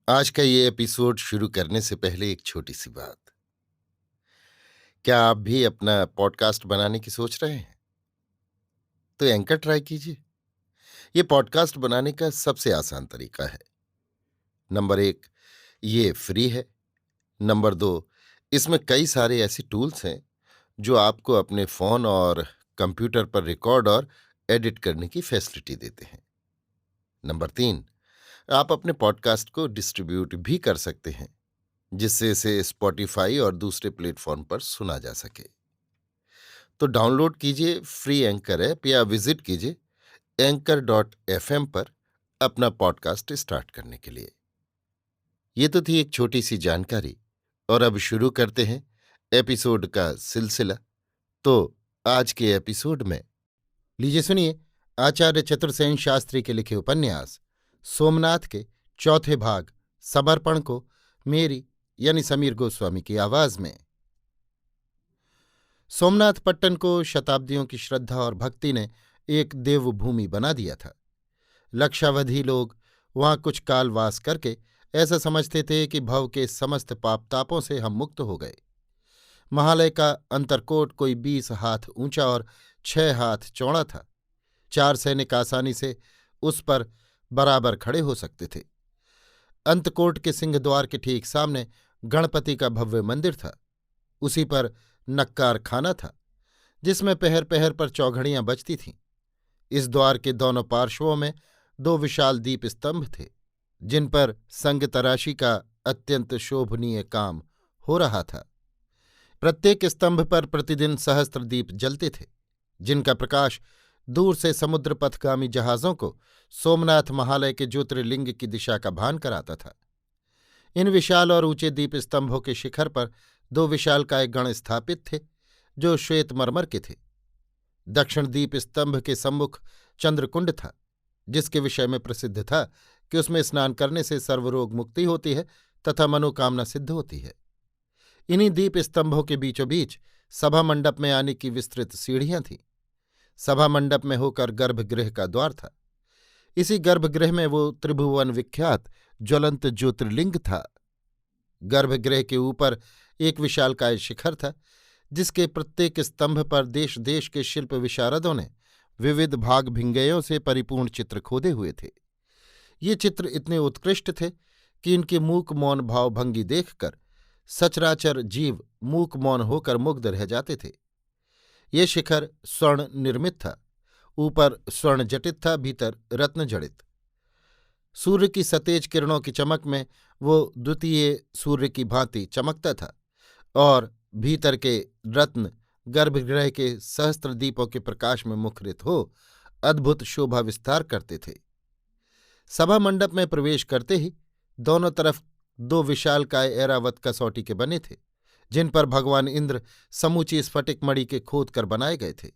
आज का ये एपिसोड शुरू करने से पहले एक छोटी सी बात। क्या आप भी अपना पॉडकास्ट बनाने की सोच रहे हैं? तो एंकर ट्राई कीजिए। ये पॉडकास्ट बनाने का सबसे आसान तरीका है। नंबर 1, ये फ्री है। नंबर 2, इसमें कई सारे ऐसे टूल्स हैं जो आपको अपने फ़ोन और कंप्यूटर पर रिकॉर्ड और एडिट करने की फैसिलिटी देते हैं। नंबर 3, आप अपने पॉडकास्ट को डिस्ट्रीब्यूट भी कर सकते हैं, जिससे इसे स्पॉटिफाई और दूसरे प्लेटफॉर्म पर सुना जा सके। तो डाउनलोड कीजिए फ्री एंकर ऐप या विजिट कीजिए anchor.fm पर अपना पॉडकास्ट स्टार्ट करने के लिए। ये तो थी एक छोटी सी जानकारी, और अब शुरू करते हैं एपिसोड का सिलसिला। तो आज के एपिसोड में लीजिए सुनिए आचार्य चतुर्सेन शास्त्री के लिखे उपन्यास सोमनाथ के चौथे भाग समर्पण को मेरी यानी समीर गोस्वामी की आवाज में। सोमनाथ पट्टन को शताब्दियों की श्रद्धा और भक्ति ने एक देवभूमि बना दिया था। लक्षावधि लोग वहां कुछ काल वास करके ऐसा समझते थे कि भव के समस्त पाप तापों से हम मुक्त हो गए। महालय का अंतरकोट कोई 20 हाथ ऊंचा और 6 हाथ चौड़ा था। 4 सैनिक आसानी से उस पर बराबर खड़े हो सकते थे। अंतकोट के सिंहद्वार के ठीक सामने गणपति का भव्य मंदिर था। उसी पर नक्कार खाना था, जिसमें पहर पहर पर चौघड़ियां बजती थीं। इस द्वार के दोनों पार्श्वों में 2 विशाल दीप स्तंभ थे, जिन पर संग तराशी का अत्यंत शोभनीय काम हो रहा था। प्रत्येक स्तंभ पर प्रतिदिन सहस्त्र दीप जलते थे, जिनका प्रकाश दूर से समुद्र पथगामी जहाजों को सोमनाथ महालय के ज्योतिर्लिंग की दिशा का भान कराता था। इन विशाल और ऊंचे दीप स्तंभों के शिखर पर 2 विशालकाय गण स्थापित थे, जो श्वेतमर्मर के थे। दक्षिण दीप स्तंभ के सम्मुख चंद्रकुंड था, जिसके विषय में प्रसिद्ध था कि उसमें स्नान करने से सर्वरोग मुक्ति होती है तथा मनोकामना सिद्ध होती है। इन्हीं दीप स्तंभों के बीचों बीच सभा मंडप में आने की विस्तृत सीढ़ियां थीं। सभा मंडप में होकर गर्भगृह का द्वार था। इसी गर्भगृह में वो त्रिभुवन विख्यात ज्वलंत ज्योतिर्लिंग था। गर्भगृह के ऊपर एक विशालकाय शिखर था, जिसके प्रत्येक स्तंभ पर देश देश के शिल्प विशारदों ने विविध भाग भिंगयों से परिपूर्ण चित्र खोदे हुए थे। ये चित्र इतने उत्कृष्ट थे कि इनके मूक मौन भावभंगी देखकर सचराचर जीव मूक मौन होकर मुग्ध रह जाते थे। ये शिखर स्वर्ण निर्मित था। ऊपर स्वर्ण जटित था, भीतर रत्न जड़ित। सूर्य की सतेज किरणों की चमक में वो द्वितीय सूर्य की भांति चमकता था, और भीतर के रत्न गर्भगृह के सहस्त्र दीपों के प्रकाश में मुखरित हो अद्भुत शोभा विस्तार करते थे। सभा मंडप में प्रवेश करते ही दोनों तरफ 2 विशालकाय ऐरावत कसौटी के बने थे, जिन पर भगवान इंद्र समूची स्फटिक मणि के खोद कर बनाए गए थे।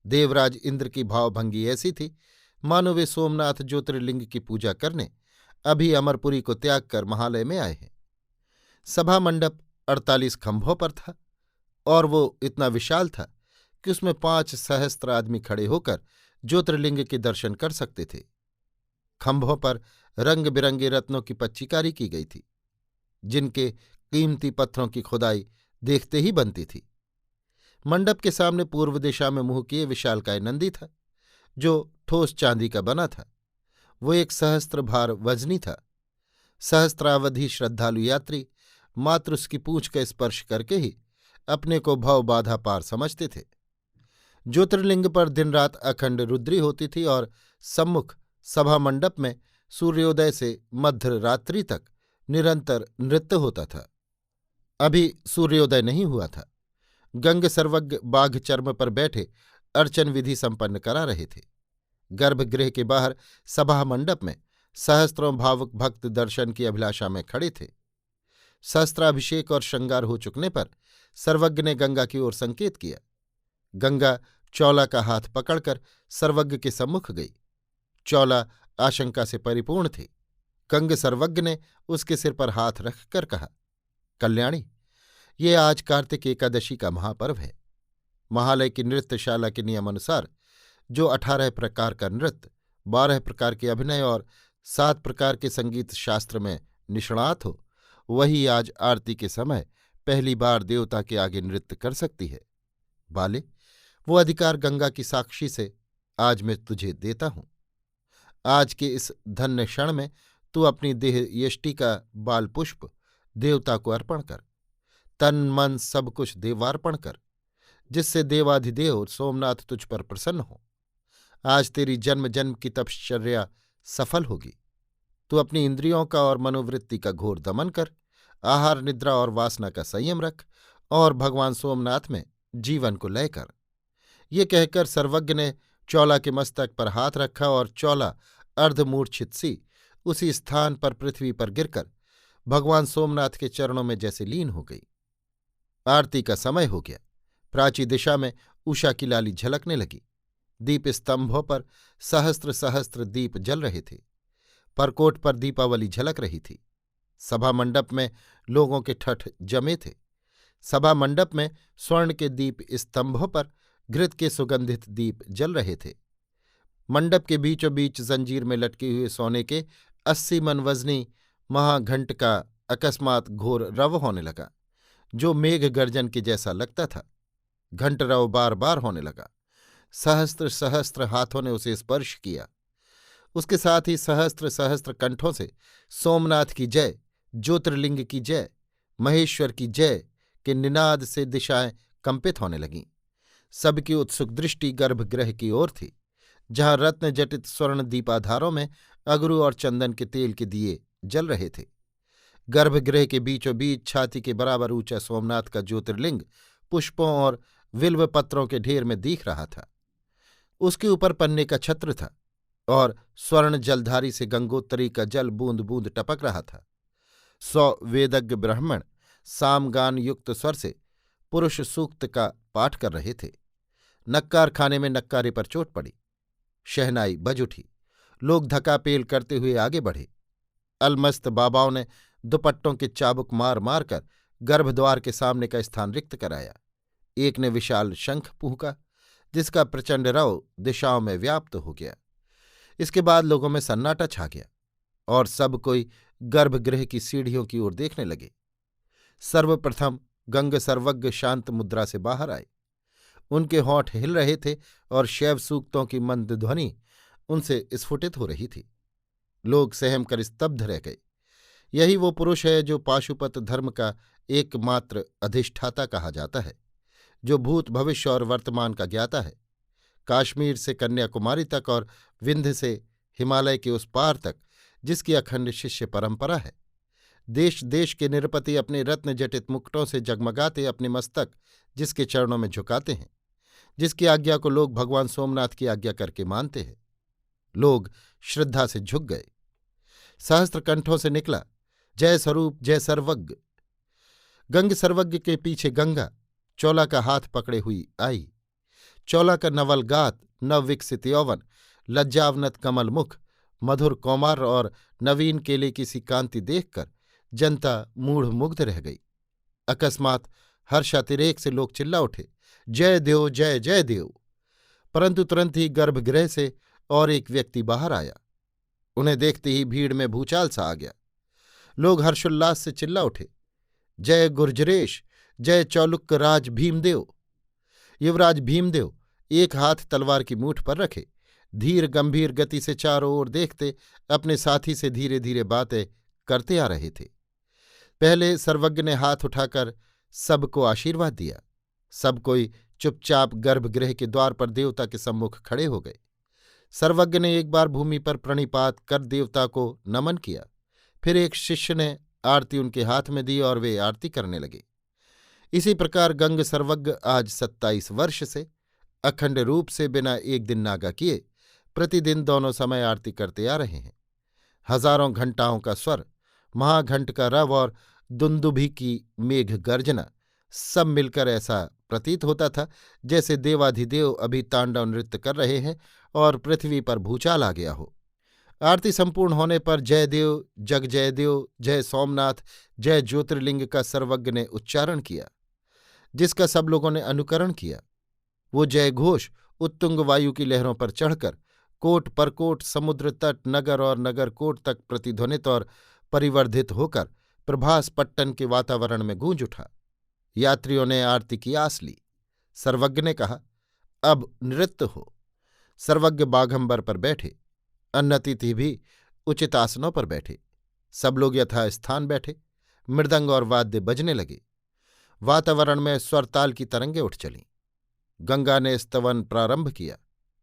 देवराज इंद्र की भावभंगी ऐसी थी मानो वे सोमनाथ ज्योतिर्लिंग की पूजा करने अभी अमरपुरी को त्याग कर महालय में आए हैं। सभा मंडप 48 खंभों पर था, और वो इतना विशाल था कि उसमें 5 सहस्त्र आदमी खड़े होकर ज्योतिर्लिंग के दर्शन कर सकते थे। खंभों पर रंग बिरंगे रत्नों की पच्चीकारी की गई थी, जिनके कीमती पत्थरों की खुदाई देखते ही बनती थी। मंडप के सामने पूर्व दिशा में मुंह किए विशालकाय नंदी था, जो ठोस चांदी का बना था। वो 1 सहस्त्र भार वजनी था। सहस्त्रावधि श्रद्धालु यात्री मात्र उसकी पूंछ का स्पर्श करके ही अपने को भव बाधा पार समझते थे। ज्योतिर्लिंग पर दिन रात अखंड रुद्री होती थी, और सम्मुख सभा मंडप में सूर्योदय से मध्य रात्रि तक निरंतर नृत्य होता था। अभी सूर्योदय नहीं हुआ था। गंग सर्वज्ञ बाघ चर्म पर बैठे अर्चन विधि संपन्न करा रहे थे। गर्भगृह के बाहर सभा मंडप में सहस्त्रों भावुक भक्त दर्शन की अभिलाषा में खड़े थे। शस्त्राभिषेक और श्रृंगार हो चुकने पर सर्वज्ञ ने गंगा की ओर संकेत किया। गंगा चौला का हाथ पकड़कर सर्वज्ञ के सम्मुख गई। चौला आशंका से परिपूर्ण थी। गंग सर्वज्ञ ने उसके सिर पर हाथ रखकर कहा, कल्याणी, ये आज कार्तिक एकादशी का महापर्व है। महालय की नृत्यशाला के नियमानुसार जो 18 प्रकार का नृत्य, 12 प्रकार के अभिनय और 7 प्रकार के संगीत शास्त्र में निष्णात हो, वही आज आरती के समय पहली बार देवता के आगे नृत्य कर सकती है। बाले, वो अधिकार गंगा की साक्षी से आज मैं तुझे देता हूं। आज के इस धन्य क्षण में तू अपनी देह यष्टि का बाल पुष्प देवता को अर्पण कर, तन मन सब कुछ देवार्पण कर, जिससे देवाधिदेव सोमनाथ तुझ पर प्रसन्न हो। आज तेरी जन्म जन्म की तपश्चर्या सफल होगी। तू अपनी इंद्रियों का और मनोवृत्ति का घोर दमन कर, आहार निद्रा और वासना का संयम रख और भगवान सोमनाथ में जीवन को लय कर। ये कहकर सर्वज्ञ ने चौला के मस्तक पर हाथ रखा और चौला अर्धमूर्छित सी उसी स्थान पर पृथ्वी पर गिरकर भगवान सोमनाथ के चरणों में जैसे लीन हो गई। आरती का समय हो गया। प्राची दिशा में उषा की लाली झलकने लगी। दीप स्तंभों पर सहस्त्र सहस्त्र दीप जल रहे थे। परकोट पर दीपावली झलक रही थी। सभा मंडप में लोगों के ठठ जमे थे। सभा मंडप में स्वर्ण के दीप स्तंभों पर घृत के सुगंधित दीप जल रहे थे। मंडप के बीचों बीच जंजीर में लटके हुए सोने के 80 मन वजनी महाघंट का अकस्मात घोर रव होने लगा, जो मेघ गर्जन के जैसा लगता था। घंट रव बार बार होने लगा। सहस्त्र सहस्त्र हाथों ने उसे स्पर्श किया। उसके साथ ही सहस्त्र सहस्त्र कंठों से सोमनाथ की जय, ज्योतिर्लिंग की जय, महेश्वर की जय के निनाद से दिशाएं कंपित होने लगीं। सबकी उत्सुक दृष्टि गर्भगृह की ओर थी, जहां रत्न जटित स्वर्ण दीपाधारों में अगरू और चंदन के तेल के दिए जल रहे थे। गर्भगृह के बीचों बीच छाती के बराबर ऊंचा सोमनाथ का ज्योतिर्लिंग पुष्पों और विल्व पत्रों के ढेर में दिख रहा था। उसके ऊपर पन्ने का छत्र था और स्वर्ण जलधारी से गंगोत्तरी का जल बूंद बूंद टपक रहा था। 100 वेदज्ञ ब्राह्मण सामगान युक्त स्वर से पुरुष सूक्त का पाठ कर रहे थे। नक्कार खाने में नक्कारे पर चोट पड़ी। शहनाई बज उठी। लोग धकापेल करते हुए आगे बढ़े। अलमस्त बाबाओं ने दुपट्टों के चाबुक मार मार कर गर्भद्वार के सामने का स्थान रिक्त कराया। एक ने विशाल शंख फूंका, जिसका प्रचंड रव दिशाओं में व्याप्त हो गया। इसके बाद लोगों में सन्नाटा छा गया और सब कोई गर्भगृह की सीढ़ियों की ओर देखने लगे। सर्वप्रथम गंग सर्वज्ञ शांत मुद्रा से बाहर आए। उनके होंठ हिल रहे थे और शैव सूक्तों की मंद ध्वनि उनसे स्फुटित हो रही थी। लोग सहम कर स्तब्ध रह गए। यही वो पुरुष है जो पाशुपत धर्म का एकमात्र अधिष्ठाता कहा जाता है, जो भूत भविष्य और वर्तमान का ज्ञाता है। काश्मीर से कन्याकुमारी तक और विंध्य से हिमालय के उस पार तक जिसकी अखंड शिष्य परंपरा है। देश देश के निरपति अपने रत्न जटित मुकुटों से जगमगाते अपने मस्तक जिसके चरणों में झुकाते हैं, जिसकी आज्ञा को लोग भगवान सोमनाथ की आज्ञा करके मानते हैं। लोग श्रद्धा से झुक गए। सहस्त्र कंठों से निकला, जय स्वरूप जय सर्वज्ञ। गंग सर्वज्ञ के पीछे गंगा चौला का हाथ पकड़े हुई आई। चौला का नवलगात, नवविकसित यौवन, लज्जावनत कमल मुख, मधुर कौमार और नवीन केले की सी कांति देखकर जनता मूढ़ मुग्ध रह गई। अकस्मात हर्षातिरेक से लोग चिल्ला उठे, जय देव जय जय देव। परंतु तुरंत ही गर्भगृह से और एक व्यक्ति बाहर आया। उन्हें देखते ही भीड़ में भूचाल सा आ गया। लोग हर्षोल्लास से चिल्ला उठे, जय गुर्जरेश जय चौलुक राज भीमदेव। युवराज भीमदेव एक हाथ तलवार की मूठ पर रखे धीर गंभीर गति से चारों ओर देखते अपने साथी से धीरे धीरे बातें करते आ रहे थे। पहले सर्वज्ञ ने हाथ उठाकर सबको आशीर्वाद दिया। सब कोई चुपचाप गर्भगृह के द्वार पर देवता के सम्मुख खड़े हो गए। सर्वज्ञ ने एक बार भूमि पर प्रणिपात कर देवता को नमन किया। फिर एक शिष्य ने आरती उनके हाथ में दी और वे आरती करने लगे। इसी प्रकार गंग सर्वज्ञ आज 27 वर्ष से अखंड रूप से बिना एक दिन नागा किए प्रतिदिन दोनों समय आरती करते आ रहे हैं। हजारों घंटाओं का स्वर, महाघंट का रव और दुंदुभि की मेघ गर्जना सब मिलकर ऐसा प्रतीत होता था जैसे देवाधिदेव अभी तांडव नृत्य कर रहे हैं और पृथ्वी पर भूचाल आ गया हो। आरती संपूर्ण होने पर जय देव जग जय देव जय सोमनाथ जय ज्योतिर्लिंग का सर्वज्ञ ने उच्चारण किया, जिसका सब लोगों ने अनुकरण किया। वो जय घोष उत्तुंग वायु की लहरों पर चढ़कर कोट परकोट, समुद्र तट, नगर और नगर कोट तक प्रतिध्वनित और परिवर्धित होकर प्रभास पट्टन के वातावरण में गूंज उठा। यात्रियों ने आरती की आस ली। सर्वज्ञ ने कहा, अब नृत्य हो। सर्वज्ञ बाघंबर पर बैठे, अन्य अतिथि भी उचित आसनों पर बैठे। सब लोग यथास्थान बैठे। मृदंग और वाद्य बजने लगे। वातावरण में स्वरताल की तरंगें उठ चलीं। गंगा ने स्तवन प्रारंभ किया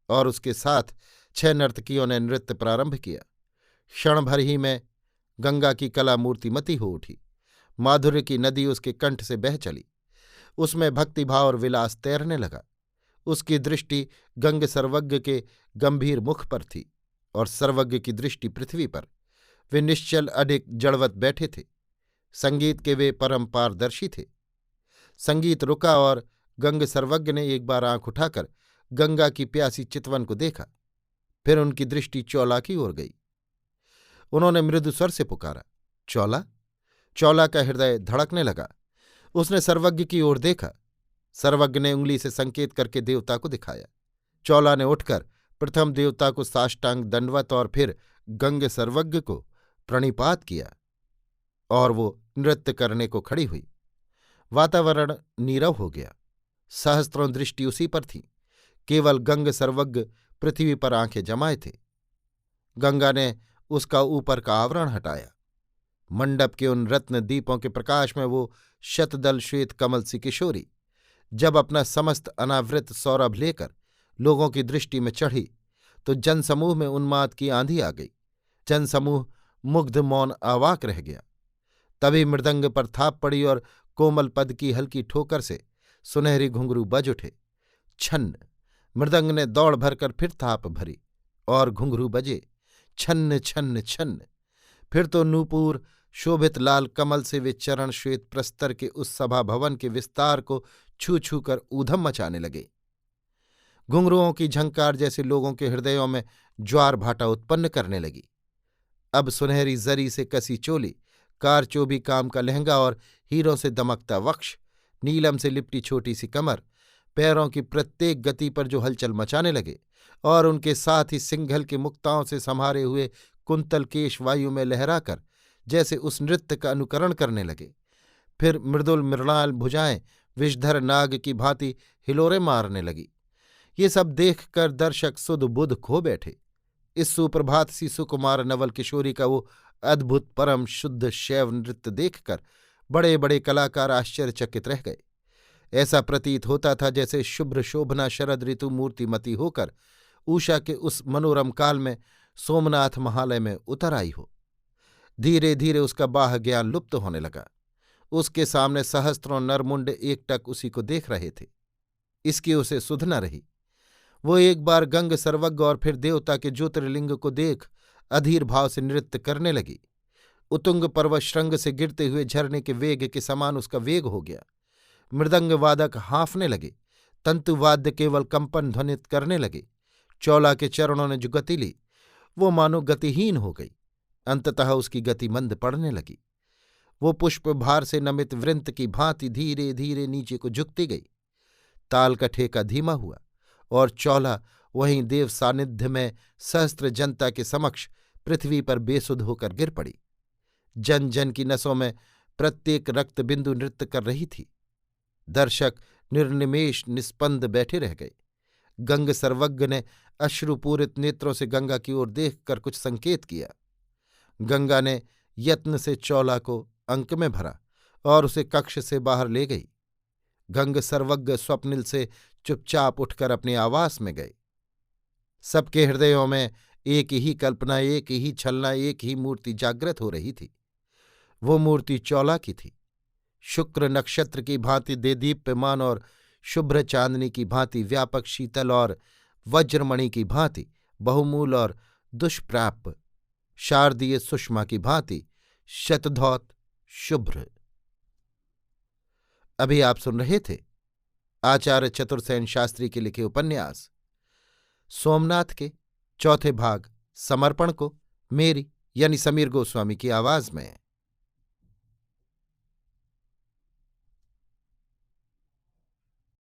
और उसके साथ 6 नर्तकियों ने नृत्य प्रारंभ किया। क्षण भर ही में गंगा की कला मूर्तिमती हो उठी। माधुर्य की नदी उसके कंठ से बह चली। उसमें भक्तिभाव और विलास तैरने लगा। उसकी दृष्टि गंग सर्वज्ञ के गंभीर मुख पर थी और सर्वज्ञ की दृष्टि पृथ्वी पर। वे निश्चल अडिग जड़वत बैठे थे। संगीत के वे परम पारदर्शी थे। संगीत रुका और गंग सर्वज्ञ ने एक बार आंख उठाकर गंगा की प्यासी चितवन को देखा। फिर उनकी दृष्टि चौला की ओर गई। उन्होंने मृदु स्वर से पुकारा, चौला। चौला का हृदय धड़कने लगा। उसने सर्वज्ञ की ओर देखा। सर्वज्ञ ने उंगली से संकेत करके देवता को दिखाया। चौला ने उठकर प्रथम देवता को साष्टांग दंडवत और फिर गंग सर्वज्ञ को प्रणिपात किया और वो नृत्य करने को खड़ी हुई। वातावरण नीरव हो गया। सहस्त्रों दृष्टि उसी पर थी। केवल गंग सर्वज्ञ पृथ्वी पर आंखें जमाए थे। गंगा ने उसका ऊपर का आवरण हटाया। मंडप के उन रत्न दीपों के प्रकाश में वो शतदल श्वेत कमल सी किशोरी जब अपना समस्त अनावृत सौरभ लेकर लोगों की दृष्टि में चढ़ी तो जनसमूह में उन्माद की आंधी आ गई। जनसमूह मुग्ध मौन अवाक रह गया। तभी मृदंग पर थाप पड़ी और कोमल पद की हल्की ठोकर से सुनहरी घुंघरू बज उठे। छन्न। मृदंग ने दौड़ भरकर फिर थाप भरी और घुंघरू बजे, छन्न छन्न छन्न। फिर तो नूपुर शोभित लाल कमल से वे चरण श्वेत प्रस्तर के उस सभा भवन के विस्तार को छू छू कर ऊधम मचाने लगे। घुंघरुओं की झंकार जैसे लोगों के हृदयों में ज्वार भाटा उत्पन्न करने लगी। अब सुनहरी जरी से कसी चोली, कारचोबी काम का लहंगा और हीरों से दमकता वक्ष, नीलम से लिपटी छोटी सी कमर, पैरों की प्रत्येक गति पर जो हलचल मचाने लगे और उनके साथ ही सिंघल के मुक्ताओं से संभारे हुए कुंतल केश वायु में लहराकर जैसे उस नृत्य का अनुकरण करने लगे। फिर मृदुल मृणाल भुजाएं विषधर नाग की भांति हिलोरे मारने लगी। ये सब देखकर दर्शक सुध बुध खो बैठे। इस सुप्रभात सी सुकुमार नवल किशोरी का वो अद्भुत परम शुद्ध शैव नृत्य देखकर बड़े बड़े कलाकार आश्चर्यचकित रह गए। ऐसा प्रतीत होता था जैसे शुभ्र शोभना शरद ऋतु मूर्तिमती होकर उषा के उस मनोरम काल में सोमनाथ महालय में उतर आई हो। धीरे धीरे उसका बाह ज्ञान लुप्त होने लगा। उसके सामने सहस्त्रों नरमुंड एकटक उसी को देख रहे थे। इसकी उसे सुध न रही। वो एक बार गंग सर्वज्ञ और फिर देवता के ज्योतिर्लिंग को देख अधीर भाव से नृत्य करने लगी। उतुंग पर्वत श्रृंग से गिरते हुए झरने के वेग के समान उसका वेग हो गया। मृदंग वादक हाँफने लगे। तंतुवाद्य केवल कंपन ध्वनित करने लगे। चौला के चरणों ने जो गति ली वो मानो गतिहीन हो गई। अंततः उसकी गति मंद पड़ने लगी। वो पुष्प भार से नमित वृंत की भांति धीरे धीरे नीचे को झुकती गई। ताल का ठेका धीमा हुआ और चौला वहीं देव सानिध्य में सहस्त्र जनता के समक्ष पृथ्वी पर बेसुध होकर गिर पड़ी। जन जन की नसों में प्रत्येक रक्त बिंदु नृत्य कर रही थी। दर्शक निर्निमेष निस्पंद बैठे रह गए। गंग सर्वज्ञ ने अश्रुपूरित नेत्रों से गंगा की ओर देखकर कुछ संकेत किया। गंगा ने यत्न से चौला को अंक में भरा और उसे कक्ष से बाहर ले गई। गंग सर्वज्ञ स्वप्निल से चुपचाप उठकर अपने आवास में गए। सबके हृदयों में एक ही कल्पना, एक ही छलना, एक ही मूर्ति जागृत हो रही थी। वो मूर्ति चौला की थी। शुक्र नक्षत्र की भांति देदीप्यमान और शुभ्र चांदनी की भांति व्यापक शीतल और वज्रमणि की भांति बहुमूल और दुष्प्राप्य, शारदीय सुषमा की भांति शतधौत शुभ्र। अभी आप सुन रहे थे आचार्य चतुर्सेन शास्त्री के लिखे उपन्यास सोमनाथ के चौथे भाग समर्पण को मेरी यानी समीर गोस्वामी की आवाज में।